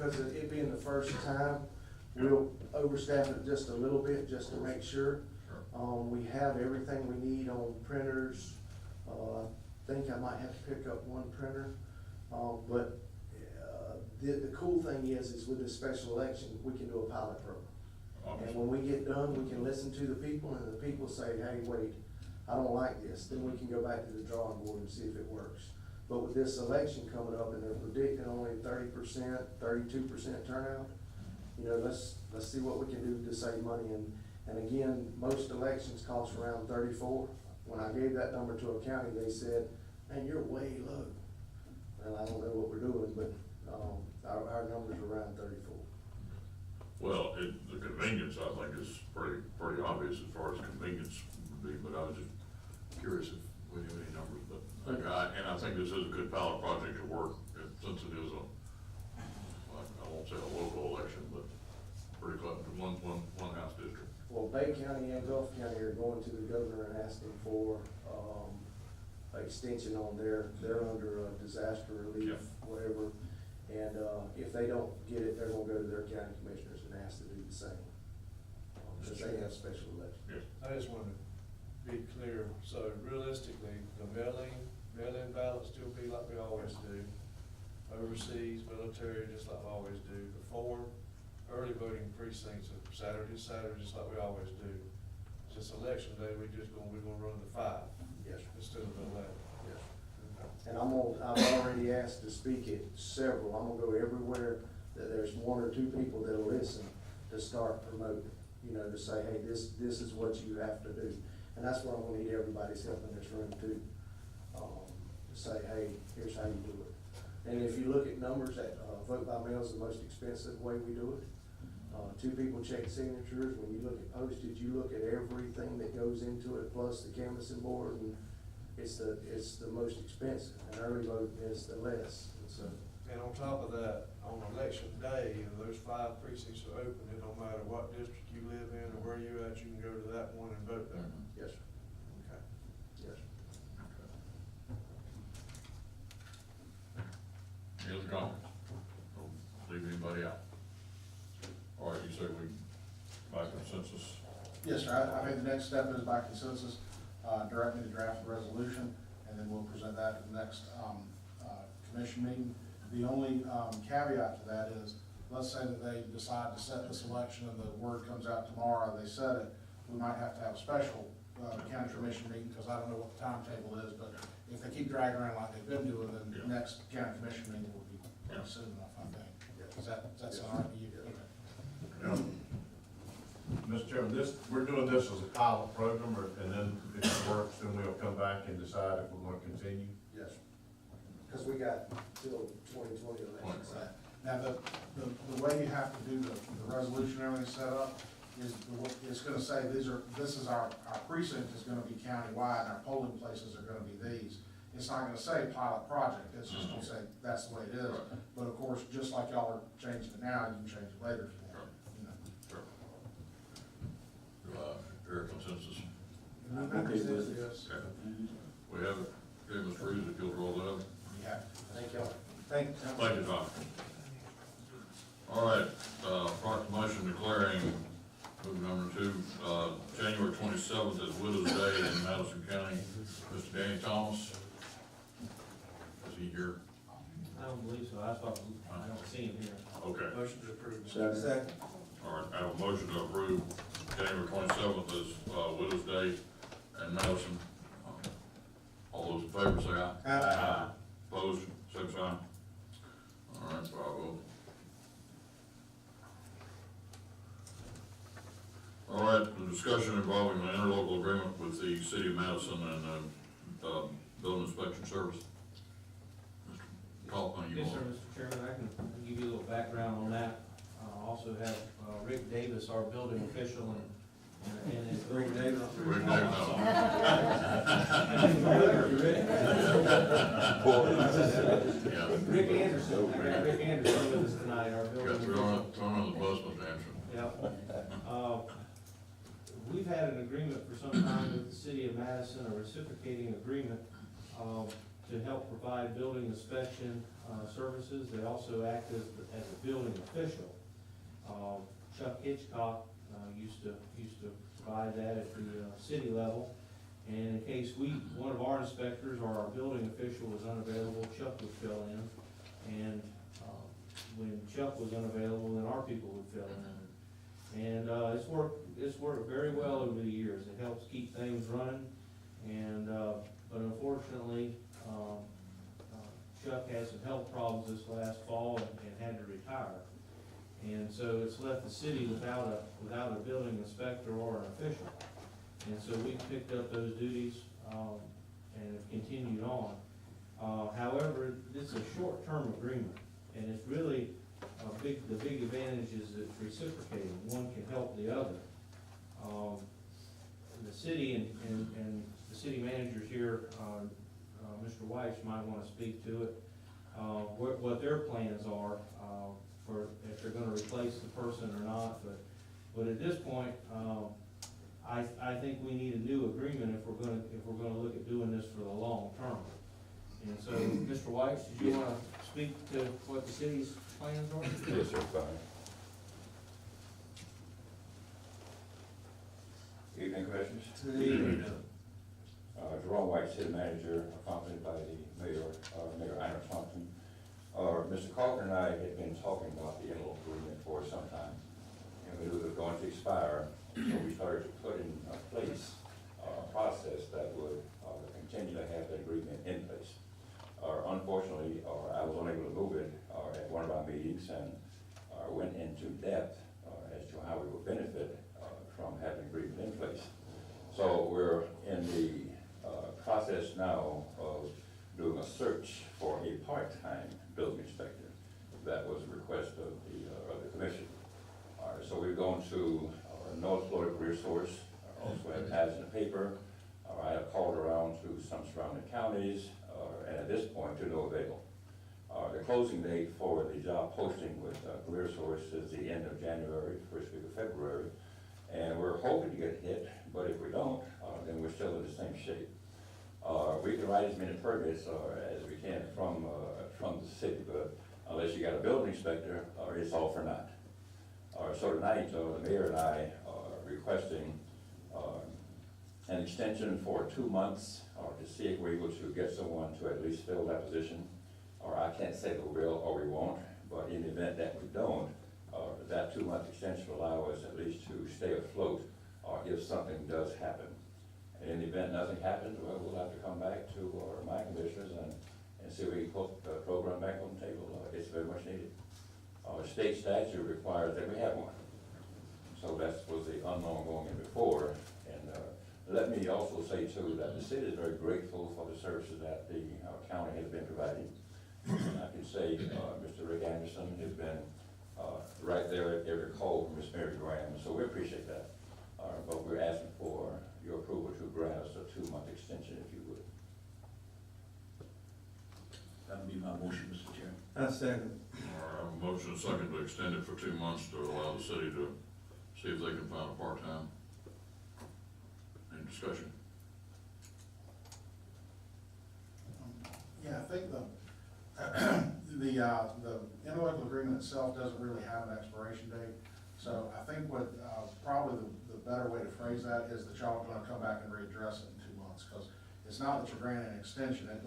because it being the first time, we'll overstaff it just a little bit, just to make sure. We have everything we need on printers. I think I might have to pick up one printer. But the cool thing is with this special election, we can do a pilot program. And when we get done, we can listen to the people, and the people say, hey, wait, I don't like this. Then we can go back to the drawing board and see if it works. But with this election coming up, and they're predicting only 30%, 32% turnout, you know, let's see what we can do to save money. And again, most elections cost around 34. When I gave that number to a county, they said, man, you're way low. Well, I don't know what we're doing, but our numbers are around 34. Well, the convenience, I think, is pretty obvious as far as convenience would be, but I was just curious if we knew any numbers, but, and I think this is a good pilot project to work, since it is I won't say a local election, but pretty close to one house district. Well, Bay County and Gulf County are going to the governor and asking for, extension on they're under disaster relief, whatever. And, if they don't get it, they're gonna go to their county commissioners and ask to do the same. Because they have special elections. Yes. I just want to be clear, so realistically, the mail-in ballots still be like we always do. Overseas, military, just like we always do. The 4 early voting precincts are Saturday, just like we always do. It's just election day, we're gonna run the 5. Yes. Instead of the 11. Yes. And I've already asked to speak at several. I'm gonna go everywhere that there's 1 or 2 people that'll listen, to start promoting, you know, to say, hey, this is what you have to do. And that's where I'm gonna need everybody's help in this room too. To say, hey, here's how you do it. And if you look at numbers, that vote by mail is the most expensive way we do it. 2 people check signatures. When you look at postage, you look at everything that goes into it, plus the canvassing board, and it's the most expensive, and early voting is the less. And so, And on top of that, on election day, if those 5 precincts are open, it don't matter what district you live in or where you're at, you can go to that one and vote there. yes, sir. Okay. Yes, sir. Any other comments? Don't leave anybody out. All right, you say we, by consensus? Yes, sir. I think the next step is by consensus, direct me to draft the resolution, and then we'll present that at the next commission meeting. The only caveat to that is, let's say that they decide to set this election and the word comes out tomorrow, they set it, we might have to have a special county commission meeting, because I don't know what the timetable is, but if they keep dragging around like they've been doing, then the next county commission meeting will be pretty soon enough, I think. Does that sound right to you? Okay. Yeah. Mr. Chairman, we're doing this as a pilot program, and then if it works, then we'll come back and decide if we're gonna continue. Yes, sir. Because we got till 2020 elections. Now, the way you have to do the resolution and everything set up is, it's gonna say this is our precinct is gonna be countywide, and our polling places are gonna be these. It's not gonna say pilot project, it's just gonna say that's the way it is. But of course, just like y'all are changing it now, you can change it later. You know. Sure. Your consensus? Yes. Okay. We have it. Okay, Mr. Reeves, if you'll roll that up. Yeah. Thank y'all. Thank you. Thank you, Tom. All right, proclamation declaring, move number 2, January 27th as Widows Day in Madison County. Mr. Danny Thomas, is he here? I don't believe so, I don't see him here. Okay. Motion to approve. Second. All right, I have a motion to approve January 27th as Widows Day in Madison. All those in favor say aye. Aye. Opposed, same sign. All right, 5-0. All right, the discussion involving an interlocal agreement with the city of Madison and building inspection service. Mr. Kaufman, you Yes, want? sir, Mr. Chairman, I can give you a little background on that. Also have Rick Davis, our building official, and his. Rick Davis. Rick Davis. Yeah. Rick Anderson, Rick Anderson with us tonight, our building Got official. thrown on the bus, Mr. Anderson. Yep. We've had an agreement for some time with the city of Madison, a reciprocating agreement. to help provide building inspection services. They also act as a building official. Chuck Hitchcock used to provide that at the city level. And in case one of our inspectors or our building official was unavailable, Chuck would fill in. And when Chuck was unavailable, then our people would fill in. And it's worked very well over the years. It helps keep things running. And but unfortunately, Chuck had some health problems this last fall and had to retire. And so it's left the city without a building inspector or an official. And so we picked up those duties, and have continued on. However, this is a short-term agreement, and it's really the big advantage is it's reciprocating. One can help the other. The city and the city managers here, Mr. Weiss might want to speak to it, what their plans are, for if they're gonna replace the person or not, but at this point, I think we need a new agreement if we're gonna look at doing this for the long term. And so, Mr. Weiss, did you wanna speak to what the city's plans are? Yes, sir, fine. Evening, Commissioners. Jerome White, City Manager, accompanied by the Mayor, Mayor Ina Thompson. Mr. Carter and I had been talking about the interlocal agreement for some time, and we knew it was going to expire, so we started to put in place a process that would continue to have the agreement in place. Unfortunately, I was unable to move it at one of our meetings, and went into depth as to how we would benefit from having an agreement in place. So we're in the process now of doing a search for a part-time building inspector. That was a request of the commission. So we've gone to North Florida Career Source, also advertised in the paper. I have called around to some surrounding counties, and at this point to no avail. The closing date for the job posting with Career Source is the end of January, first week of February. And we're hoping to get hit, but if we don't, then we're still in the same shape. We can write as many permits as we can from the city, but unless you got a building inspector, it's all for naught. So tonight, the mayor and I are requesting an extension for 2 months to see if we're able to get someone to at least fill that position. Or I can't say that we will or we won't, but in the event that we don't, that 2-month extension will allow us at least to stay afloat if something does happen. And in the event nothing happens, well, we'll have to come back to my commissioners and see if we can put the program back on the table. It's very much needed. State statute requires that we have one. So that was the unknown going in before. And let me also say too that the city is very grateful for the services that the county has been providing. And I can say Mr. Rick Anderson has been right there at every call from Ms. Mary Graham, so we appreciate that. But we're asking for your approval to grant us a 2-month extension, if you would. That would be my motion, Mr. Chairman. I second. All right, I have a motion and a second to extend it for 2 months to allow the city to see if they can find a part-time. Any discussion? Yeah, I think the interlocal agreement itself doesn't really have an expiration date. So I think what, probably the better way to phrase that is that y'all are gonna come back and readdress it in 2 months, because it's not that you're granting an extension, it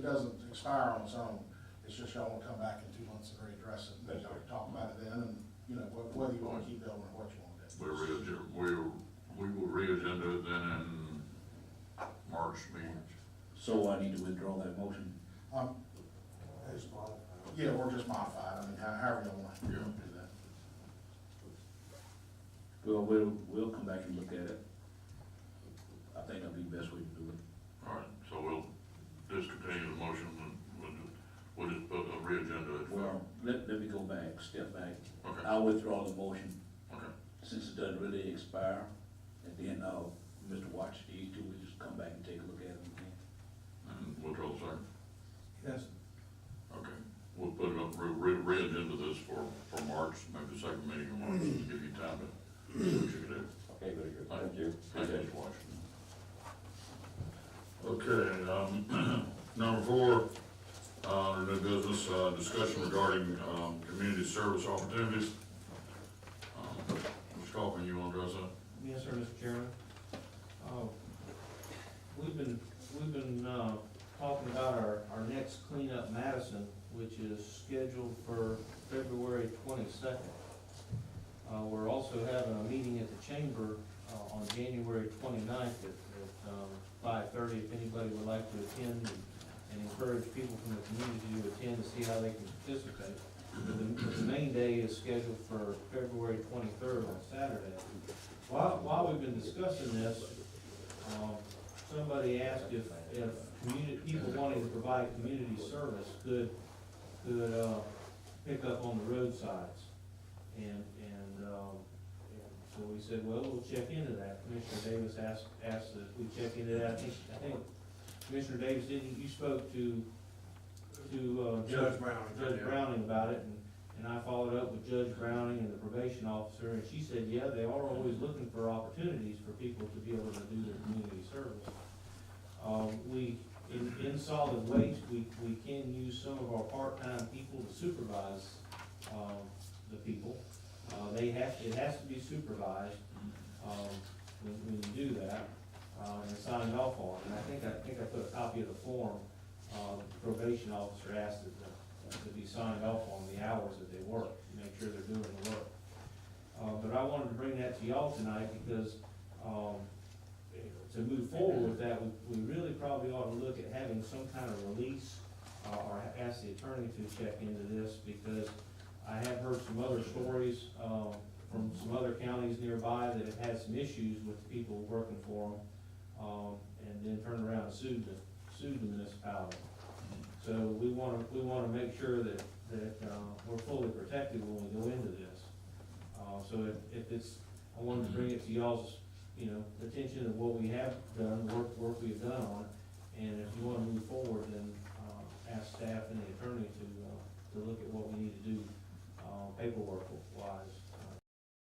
doesn't expire on its own. It's just y'all wanna come back in 2 months and readdress it, and then y'all can talk about it then, and, you know, whether you wanna keep building or what you wanna do. We will re-agenda it then in March meeting. So I need to withdraw that motion. Yeah, or just modify it, I mean, however y'all wanna do that. Well, we'll come back and look at it. I think that'll be the best way to do it. All right, so we'll discontinue the motion and we'll just put a re-agenda it. Well, let me go back, step back. Okay. I'll withdraw the motion, Okay, since it doesn't really expire. At the end of Mr. Watts, you two, we just come back and take a look at it again. and we'll draw the second. Yes. Okay, we'll put it up, re-agenda this for March, maybe the second meeting in March, to give you time to see what you can do. Okay, very good. Thank you. Thank you, Mr. Washington. Okay, discussion regarding, community service opportunities. Mr. Kaufman, you wanna address that? Yes, sir, Mr. Chairman. We've been talking about our next cleanup Madison, which is scheduled for February 22nd. We're also having a meeting at the chamber on January 29th at 5:30, if anybody would like to attend, and encourage people from the community to attend to see how they can participate. But the main day is scheduled for February 23rd on Saturday. While we've been discussing this, somebody asked if people wanting to provide community service could pick up on the roadsides. And so we said, well, we'll check into that. Commissioner Davis asked that we check into that. I think Commissioner Davis, you spoke to Judge Browning. Judge Browning about it, and I followed up with Judge Browning and the probation officer, and she said, yeah, they are always looking for opportunities for people to be able to do their community service. In solid waste, we can use some of our part-time people to supervise, the people. It has to be supervised, when you do that, and signed off on. And I think I put a copy of the form, the probation officer asked it to be signed off on the hours that they work, to make sure they're doing the work. But I wanted to bring that to y'all tonight because, to move forward with that, we really probably ought to look at having some kind of release, or ask the attorney to check into this, because I have heard some other stories, from some other counties nearby that have had some issues with the people working for them, and then turned around and sued the municipality. So we wanna make sure that we're fully protected when we go into this. So if it's, I wanted to bring it to y'all's, attention of what we have done, work we've done on it. And if you wanna move forward, then, ask staff and the attorney to look at what we need to do, paperwork wise.